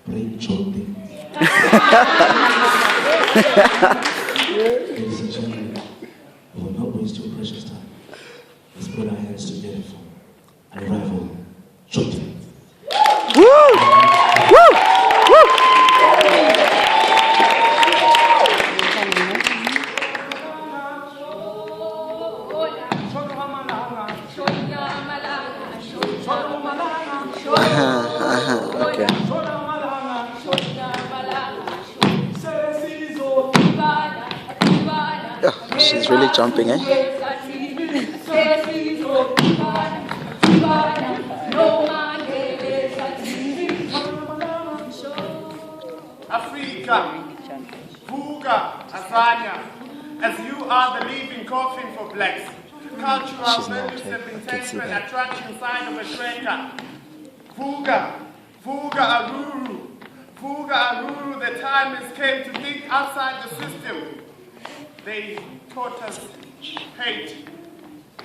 brain choking. Ladies and gentlemen, we will not waste your precious time. Let's put our hands together for an arrival choking. Woo! Woo! Woo! Okay. Oh, she's really jumping, eh? Africa, Vuga, Azania, as you are the living coffin for blacks. Cultural values have been taken an attraction side of a tracker. Vuga, Vuga Aruru, Vuga Aruru, the time has came to think outside the system. They taught us hate.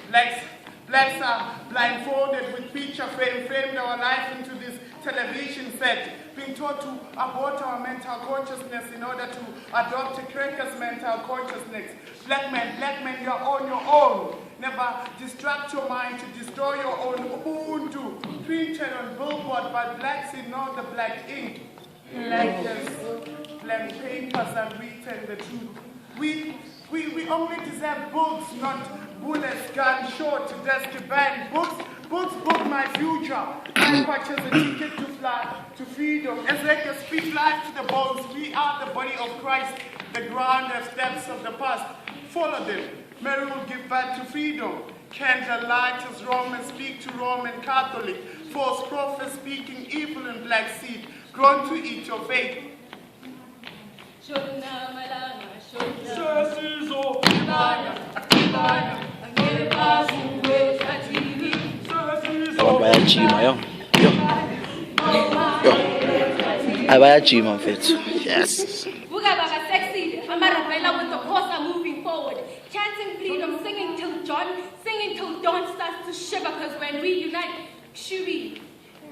Blacks are blindfolded with picture frame, framed our life into this television set, being taught to abort our mental consciousness in order to adopt a cracker's mental consciousness. Black men, you're on your own. Never distract your mind to destroy your own Ubuntu, printed on billboard by blacks in all the black ink. Like this, blank papers and written the truth. We only deserve books, not bullets, gun, short, desk, band. Books book my future. I purchase a ticket to fly to freedom. As they can speak life to the bones, we are the body of Christ, the ground and steps of the past. Follow them. Mary will give birth to freedom. Candlelight is Roman, speak to Roman Catholic. False prophets speaking evil in black seed, grown to eat your faith. Bayajima, yo. Bayajima, mfethu. Yes. Vuga baba sexy, Amarabella with the horse are moving forward. Chanting freedom, singing till dawn starts to shiver, because when we unite, Shubi,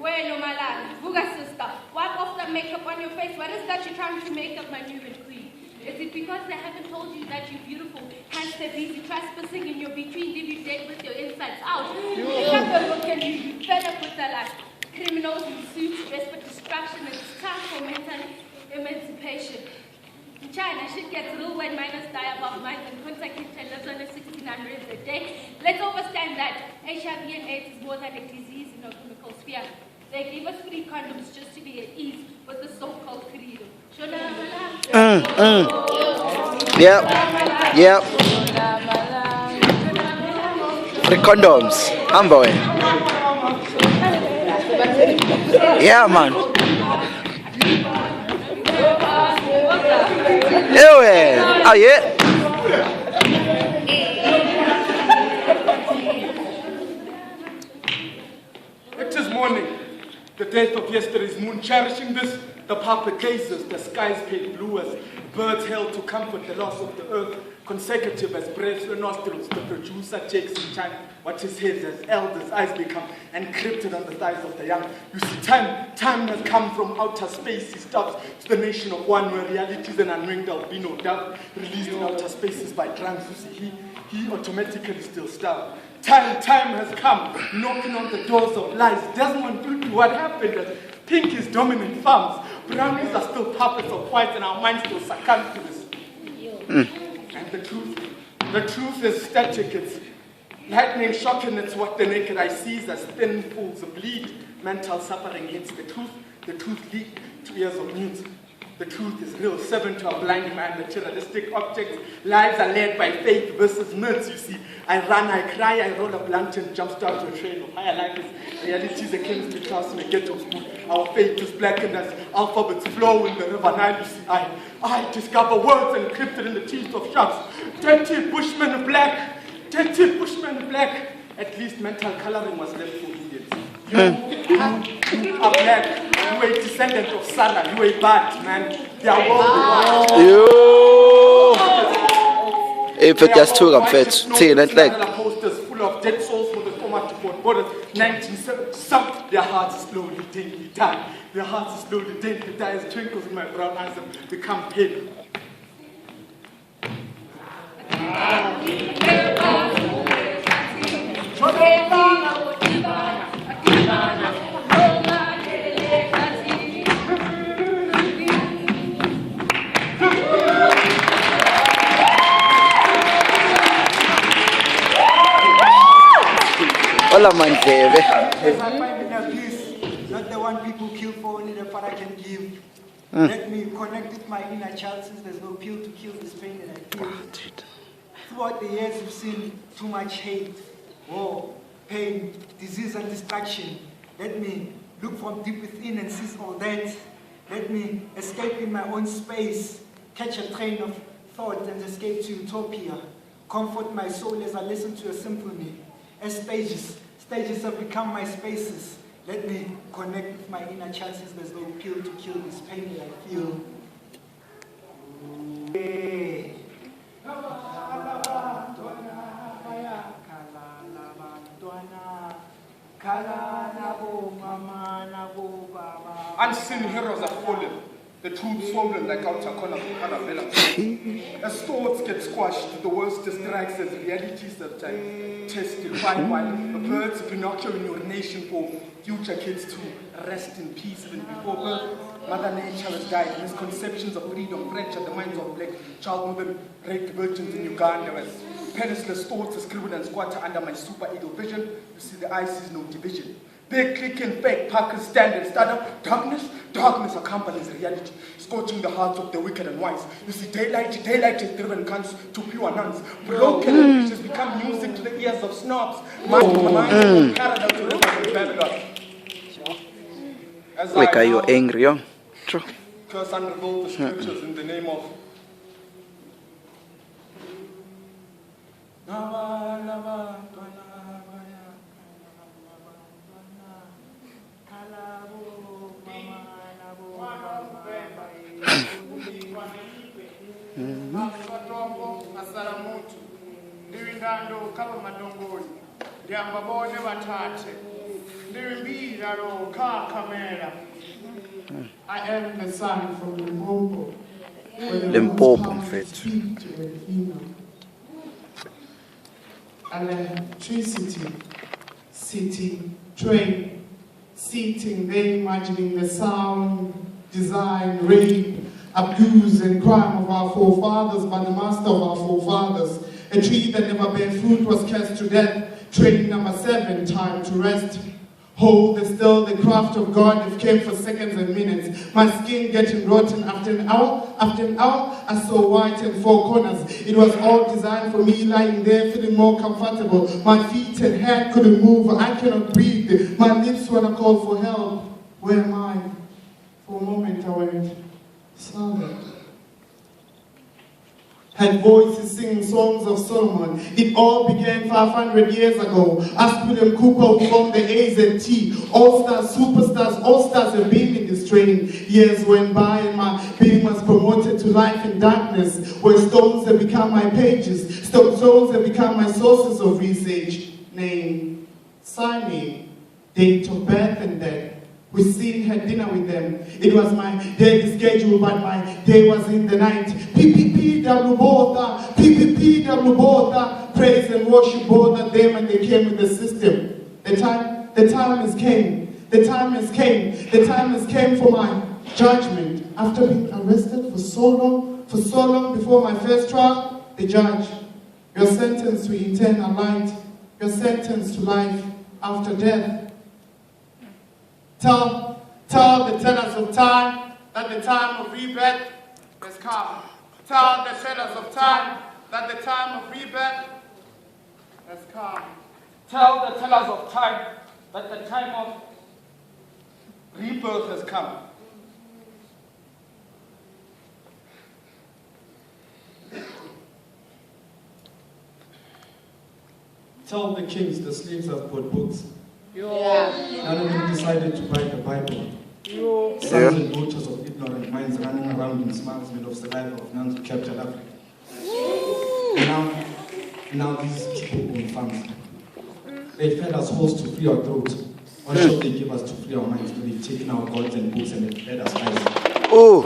we're no malala. Vuga sister, wipe off the makeup on your face. What is that you're trying to make up my new queen? Is it because they haven't told you that you're beautiful? Hence they're busy trespassing in your between, leave you dead with your insides out. Look at you fed up with the life. Criminals in suits, desperate destruction, it's time for mental emancipation. In China, shit gets real when miners die above mines and contact lives on 1,600 a day. Let's understand that HIV and AIDS is more than a disease in our chemical sphere. They gave us free condoms just to be at ease with the so-called freedom. Yep. Free condoms. I'm boy. Yeah, man. Yeah. Oh, yeah. It is morning, the death of yesterday's moon. Cherishing this, the puppet gazes, the skies pale blue as birds held to comfort the loss of the earth. Consecutive as breaths the nostrils, the producer takes in time what is his as elders' eyes become encrypted on the thighs of the young. You see, time has come from outer space. He stops to the nation of one where reality is an unwinged albino dove released in outer spaces by drums. You see, he automatically still starved. Time has come, knocking on the doors of lies. Desmond Tutu, what happened as pink is dominant farms. Brownies are still puppets of whites, and our minds still succumb to this. And the truth is static. It's lightning shocking. It's what the naked eye sees as thin pools of bleed. Mental suffering hits the truth leads to ears of mute. The truth is real, servant to a blind man, materialistic objects. Lives are led by faith versus myths, you see. I run, I cry, I roll a blunt and jumpstart to a train of higher life. Reality is a chemistry class in a ghetto school. Our faith is blackened as alphabets flow in the river Nile, you see. I discover words encrypted in the teeth of sharks. Dirty Bushmen black. At least mental coloring was left for Indians. You are black. You are a descendant of Sarah. You are bad, man. They are If it gets too, I'm fit. See, that's like. Posters full of dead souls for the former to borders. 1970, some, their hearts slowly daily die. Their hearts slowly daily die as twinkles in my brown eyes have become pale. Hola, Mandebe. If I find inner peace, not the one people kill for, only the Father can give. Let me connect with my inner child, since there's no pill to kill this pain that I feel. Throughout the years, we've seen too much hate, war, pain, disease, and destruction. Let me look from deep within and seize all that. Let me escape in my own space, catch a train of thought and escape to utopia. Comfort my soul as I listen to a symphony. As stages have become my spaces. Let me connect with my inner child, since there's no pill to kill this pain that I feel. Unseen heroes are fallen, the truth swollen like outer corners of caravella. As thoughts get squashed, the worst strikes as realities that I testify while the birds Pinocchio in your nation for future kids to rest in peace even before birth. Mother Nature has died. Misconceptions of freedom fractured the minds of black child women, raped virgins in Uganda. As penisless thoughts are scribbled and squatter under my super ego vision, you see the eye sees no division. Big click and fake Parkers stand and start darkness accompanies reality, scorching the hearts of the wicked and wise. You see daylight is driven cons to pure nuns. Broken has become music to the ears of snobs. Mind parallel to rivers and Babylon. As Like, are you angry, yo? True. Curse and revolt the scriptures in the name of I am the son from Limpopo. Limpopo, mfethu. Electricity, city, train, sitting there imagining the sound, design, rape, abuse and crime of our forefathers by the master of our forefathers. A tree that never bare fruit was cast to death. Training number 7, time to rest. Hold still the craft of God if came for seconds and minutes. My skin getting rotten after an hour, I saw white and 4 corners. It was all designed for me lying there feeling more comfortable. My feet and hand couldn't move, I cannot breathe. My lips when I called for help. Where am I? For a moment I went silent. Had voices singing songs of Solomon. It all began 500 years ago. Ask William Cooper from the AZT. All-stars, superstars, all-stars have been in this training. Years went by and my being was promoted to life in darkness, where stones have become my pages. Stones have become my sources of research. Name, signing, date of birth and death. We seen had dinner with them. It was my daily schedule, but my day was in the night. PPPW Botha, praise and worship both of them, and they came with the system. The time has came. The time has came for my judgment. After being arrested for so long before my first trial, the judge, you're sentenced to eternal light. You're sentenced to life after death. Tell the tellers of time that the time of rebirth has come. Tell the tellers of time that the time of rebirth has come. Tell the tellers of time that the time of rebirth has come. Tell the kings the slaves have bought books. None of them decided to buy the Bible. Sons and daughters of ignorant minds running around in smiles made of saliva of nuns who captured Africa. And now these people own farms. They fed us holes to free our throats. What should they give us to free our minds? But they've taken our gods and books and they've fed us eyes. Oh.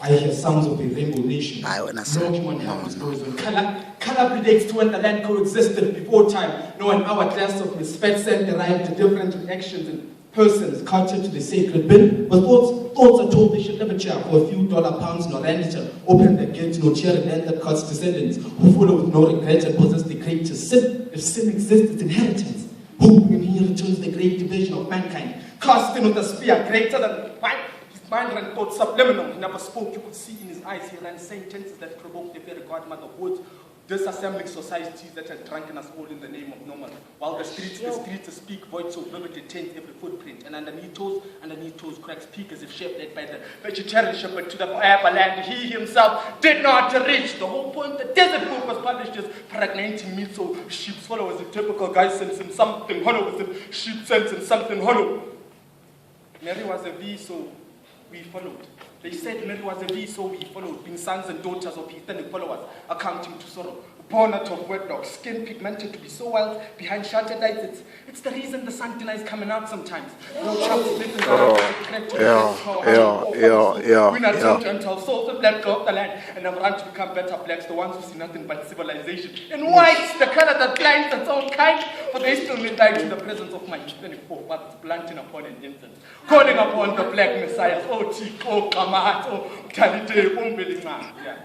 I hear sounds of a rainbow nation. I wanna No say. human happens goes on. Color predates to when the land coexisted before time. No an hourglass of misfits and derived to different reactions and persons culture to the sacred bin. But thoughts are told they should never cheer for a few $pounds nor rand to open the gates, no cheer and end that cuts descendants who follow with no regret and possess the greatest sin. If sin exists, it's inheritance. Who in here returns the great division of mankind, casting with a spear greater than mine. Mind and thought subliminal. He never spoke. You could see in his eyes he ran sentences that provoked the very godmother words. Disassembling societies that had drunken us all in the name of normal. While the streets speak void so vivid it taints every footprint. And underneath toes, cracks peak as if shepherded by the vegetarian shepherd to the forever land he himself did not reach. The whole point the desert book was published as pregnanting meat, so sheep's follow as a typical guy sense in something hollow, as if sheep sense in something hollow. Mary was a V, so we followed. They said Mary was a V, so we followed, being sons and daughters of ethnic followers, accounting to sorrow. Born out of wedlock, skin pigmented to be so wild, behind sheltered lights. It's the reason the sun denies coming out sometimes. No chance living Yeah. We not turn to until souls of black go off the land and have run to become better blacks, the ones who see nothing but civilization. And whites, the color that blinds its own kind, but they still need light in the presence of my 24 but planting upon an incense, calling upon the black messiahs, oh Tik, oh Kamat, oh Talite, Umbelinga. Yeah.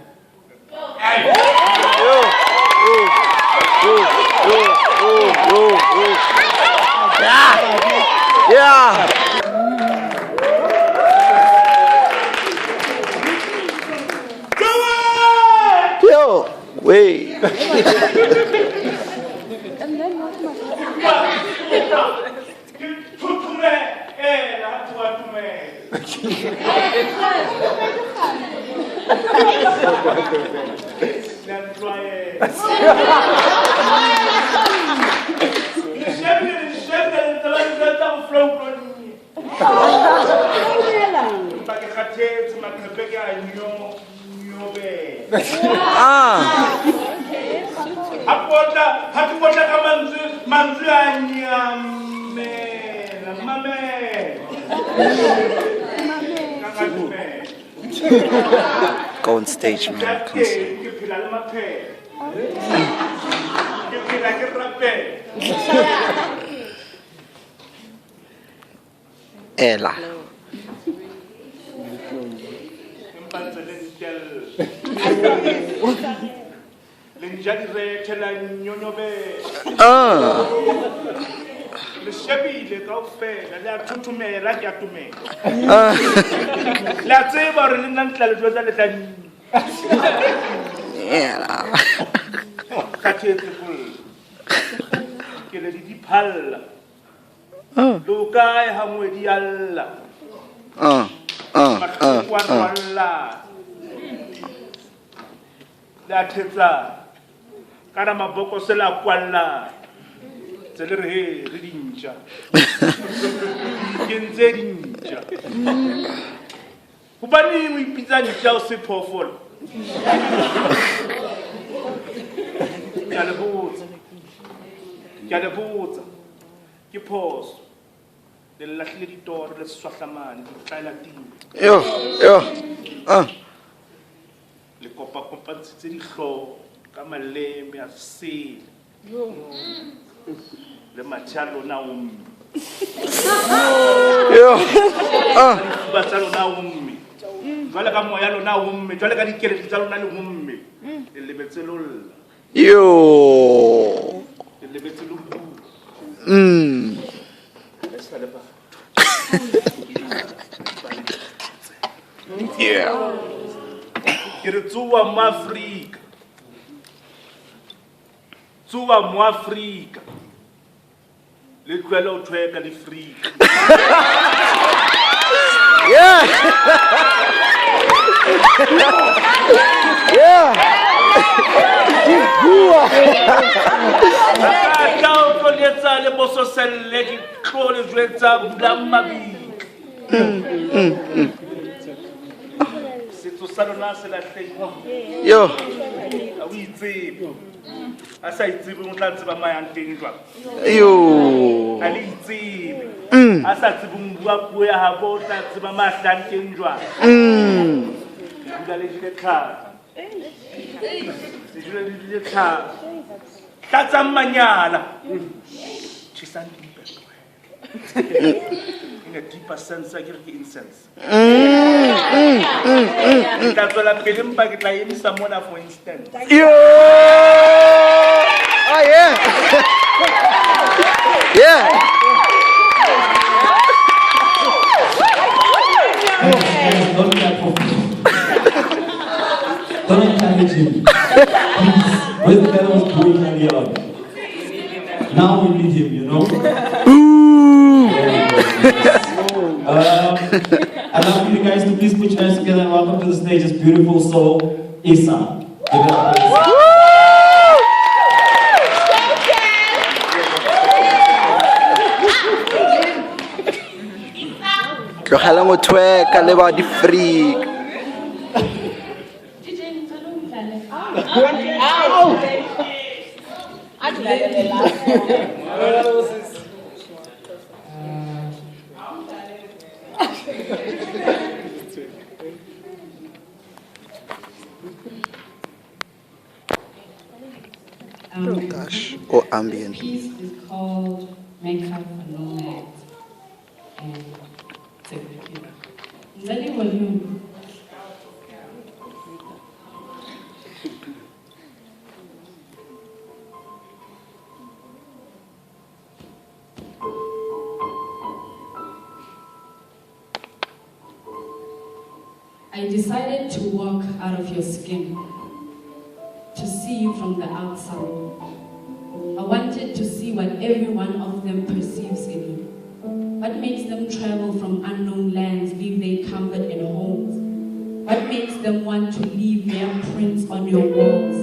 Yeah. Yo, wait. Go on stage, man. Ella. Le shebile kaofela le a thuthumela ke a tumela la tseba re le nna ntla le jwetsa le tla ka thetse pulla ke le di phalla lo kae ha ngwedi alla walla la thetsa kana maboko se la kwalla tsele re dintja ke ntse dintja ho bani o ipitsa ntja o se phofolo ya le botsa ke phoso le lahlile ditoro le swahlamane di tlaela ting Yo. le kopa ntse di hlo ka maleme a sele le machalo na batsalo na jwale ka moya lona jwale ka dikeledi tsa lona le le lebetse lolla Yo. le lebetse lo Yeah. ke re tsuwa mo Afrika le tlwela o thweka le frika Yeah. Yeah. Tao tlo letsa le boso selle di tlo le jwetsa bula mabik setso sa lona se la tleng Yo. a o itsebe asa itsibe o tla tseba mayang teng jwang Yo. a le itsibe asa tsebe mo bua puo ya habo o tla tseba mahlang teng jwang dula le dile tlhaka dula le dile tlhaka tlatsang manyala chisang dimpe in a deeper sense I get the incense tla tswela pele mpa ke tla emisa mona for instance Yo. Oh yeah. Yeah. Don't be that professional. Don't encourage him. Please. Where's the guy that was doing earlier on? Now we need him, you know? I'd love you guys to please put your hands together and welcome to the stage this beautiful soul, Isa. Give it up for Isa. Tlogela motweka le ba di-freak. Gosh, or ambient. The piece is called Makeup for Nomads. And technically, Nzali volume. I decided to walk out of your skin, to see you from the outside. I wanted to see what every one of them perceives in you. What makes them travel from unknown lands, leave their comfort and homes? What makes them want to leave their prints on your walls?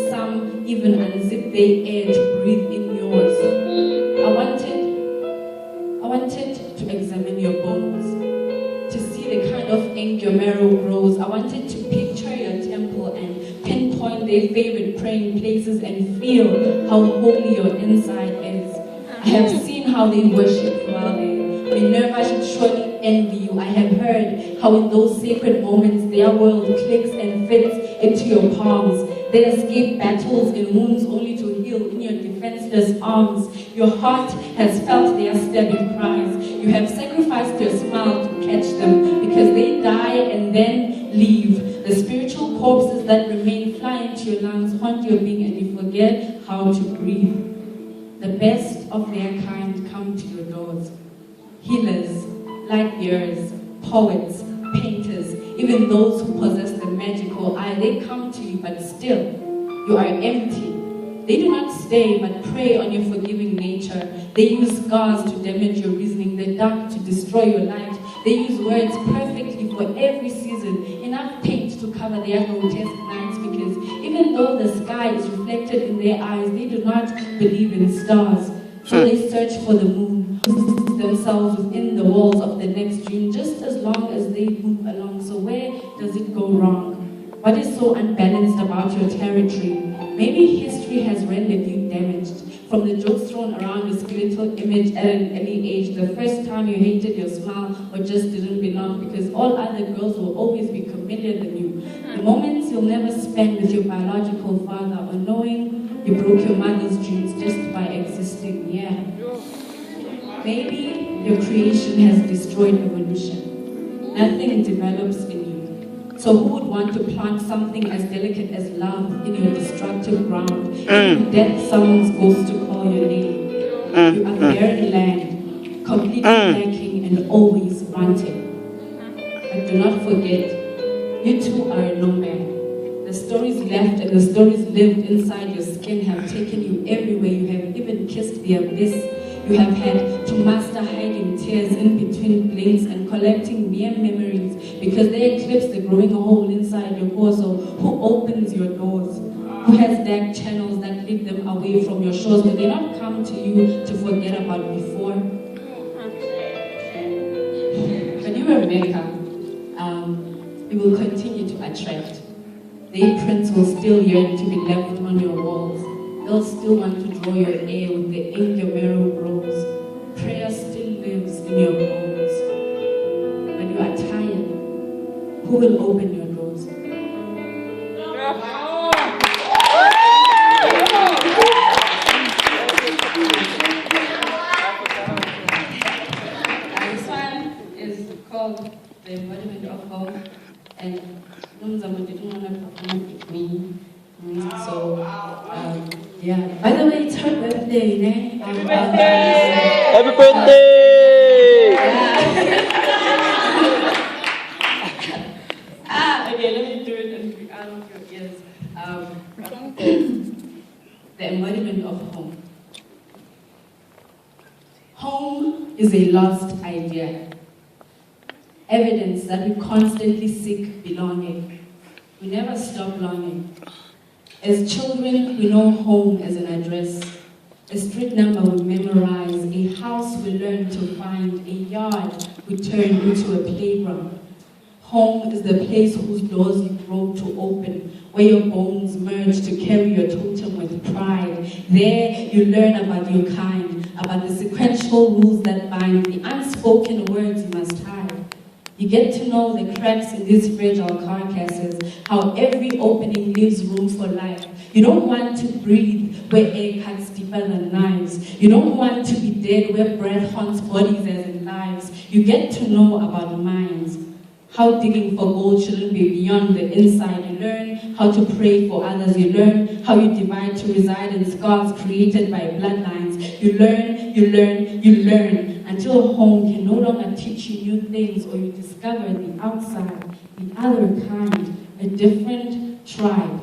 Some even unzip their air to breathe in yours. I wanted to examine your bones, to see the kind of ink your marrow grows. I wanted to picture your temple and pinpoint their favorite praying places and feel how holy your inside is. I have seen how they worship while Minerva should surely envy you. I have heard how in those sacred moments their world clicks and fits into your palms. They escape battles and wounds only to heal in your defenseless arms. Your heart has felt their stabbing cries. You have sacrificed your smile to catch them because they die and then leave. The spiritual corpses that remain fly into your lungs, haunt your being, and you forget how to breathe. The best of their kind come to your doors. Healers, light bearers, poets, painters, even those who possess the magical eye, they come to you, but still, you are empty. They do not stay, but prey on your forgiving nature. They use scars to damage your reasoning, the dark to destroy your light. They use words perfectly for every season, enough paint to cover their grotesque nights, because even though the sky is reflected in their eyes, they do not believe in stars. So they search for the moon, themselves within the walls of the next dream, just as long as they move along. So where does it go wrong? What is so unbalanced about your territory? Maybe history has rendered you damaged. From the jokes thrown around your skeletal image at an early age, the first time you hated your smile or just didn't belong because all other girls will always be familiar than you. The moments you'll never spend with your biological father or knowing you broke your mother's dreams just by existing, yeah. Maybe your creation has destroyed evolution. Nothing develops in you. So who would want to plant something as delicate as love in your destructive ground? In death, someone's ghost to call your name. You are barren land, completely lacking and always wanting. But do not forget, you too are a nomad. The stories left and the stories lived inside your skin have taken you everywhere. You have even kissed the abyss. You have had to master hiding tears in between blinks and collecting mere memories because they eclipse the growing hole inside your core. So who opens your doors? Who has dark channels that lead them away from your shores? Do they not come to you to forget about before? When you are Mecca, you will continue to attract. Their prints will still yearn to be left on your walls. they'll still want to draw your air with the ink your marrow grows. Prayer still lives in your bones. When you are tired, who will open your doors? This one is called The Embodiment of Home, and someone didn't want to perform it with me. So, yeah. By the way, it's her birthday, né? Happy birthday! Okay, let me do it and be out of your ears. The embodiment of home. Home is a lost idea. Evidence that we constantly seek belonging. We never stop longing. As children, we know home as an address. A street number we memorize, a house we learn to find, a yard we turn into a playground. Home is the place whose doors you grow to open, where your bones merge to carry your totem with pride. There you learn about your kind, about the sequential rules that bind, the unspoken words you must hide. You get to know the cracks in these fragile carcasses, how every opening leaves room for life. You don't want to breathe where air cuts deeper than knives. You don't want to be dead where breath haunts bodies as in lives. You get to know about minds. How digging for gold shouldn't be beyond the inside. You learn how to pray for others. You learn how you divide to reside in scars created by bloodlines. You learn, you learn, you learn until home can no longer teach you new things, or you discover the outside, the other kind, a different tribe.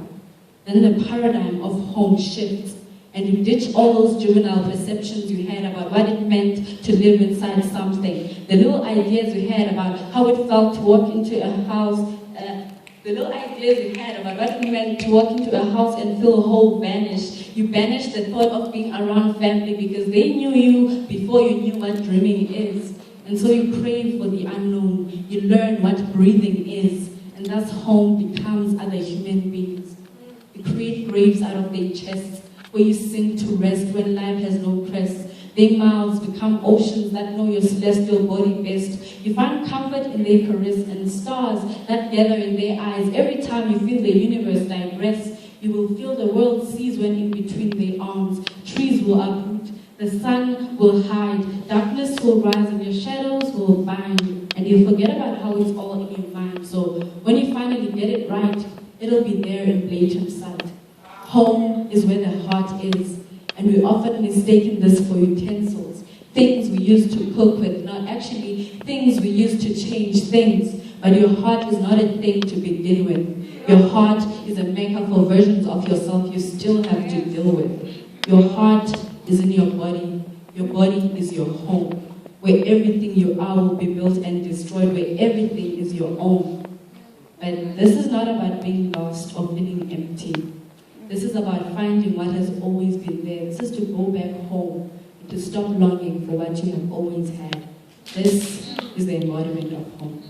Then the paradigm of home shifts, and you ditch all those juvenile perceptions you had about what it meant to live inside something. The little ideas you had about how it felt to walk into a house, the little ideas you had about what it meant to walk into a house and feel whole vanish. You banished the thought of being around family because they knew you before you knew what dreaming is. And so you crave for the unknown. You learn what breathing is, and thus home becomes other human beings. You create graves out of their chests, where you sink to rest when life has no crest. Their mouths become oceans that know your celestial body best. You find comfort in their caress and stars that gather in their eyes. Every time you feel the universe digress, you will feel the world sees when in between their arms. Trees will uproot, the sun will hide, darkness will rise and your shadows will bind. And you forget about how it's all in your mind. So when you finally get it right, it'll be there in blatant sight. Home is where the heart is, and we often mistaken this for utensils, things we use to cook with, not actually things we use to change things. But your heart is not a thing to begin with. Your heart is a maker for versions of yourself you still have to deal with. Your heart is in your body. Your body is your home, where everything you are will be built and destroyed, where everything is your own. But this is not about being lost or feeling empty. This is about finding what has always been there. This is to go back home and to stop longing for what you have always had. This is the embodiment of home.